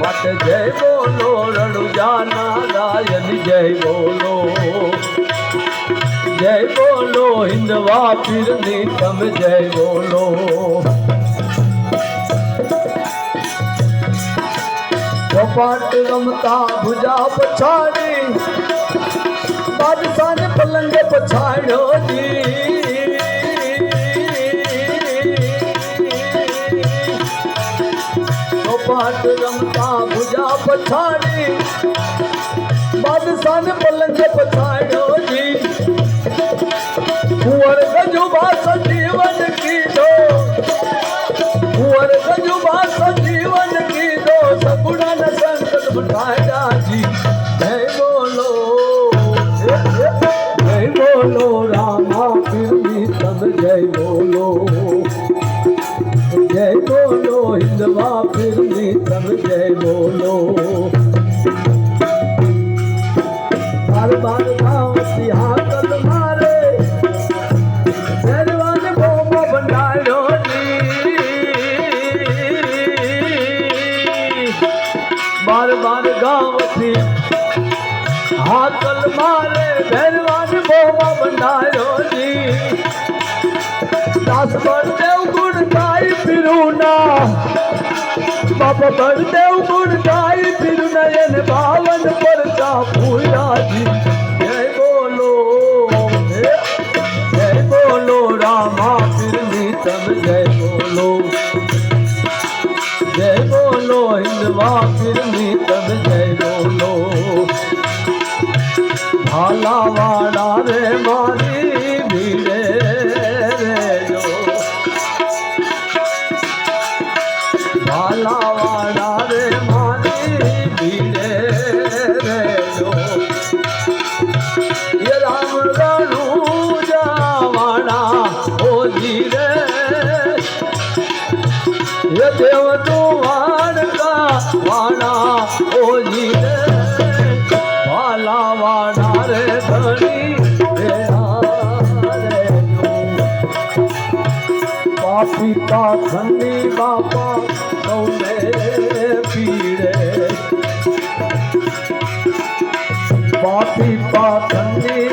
માટે જય બોલો રણુજાના રાયન જય બોલો જય બોલો હિંદવા પીરની તમે જય બોલો કપાટ રમતા ભુજા પછાડી બાદશાહ ને પલંગે પછાડ્યો જી કપાટ રમતા ભુજા પછાડી બાદશાહ ને પલંગે પછાડ્યો જી કુંવર ગજુબા સજીવન કીધો કુંવર ગજુબા સજીવન કીધો સગુણા ન સંકટ બટાયા જી જય બોલો રામા પીરની તમે જય બોલો જય બોલો હિંદવા પીરની તમે જય બોલો બાર બાર ગાંવ સિંહાકલ મારે પહેરવાને બોમો બંધાયો બાર બાર ગાંવથી હાકલ મારે પહેરવાને બોમો બંધાયો દાસ બળદેવ ગુણ ગાઈ ફિરું ના બાપા બળદેવ ગુણ ગાઈ ફિરું ના એને 52 પરચા ફૂલાજી જય બોલો રામા પીરની તમે જય બોલો હિંદવા પીરની તમે જય બોલો ભાલાવાડા રે મારી ભીડે રેજો ભાલાવાડા રે મારી ભીડે રેજો ये राम रणुजावाड़ा ओजी रे ये देव द्वारका वाड़ा ओजी रे वाला वाड़ा रे धनी रे पापी पाखंडी बापा सौने पीड़े पापी पाखंडी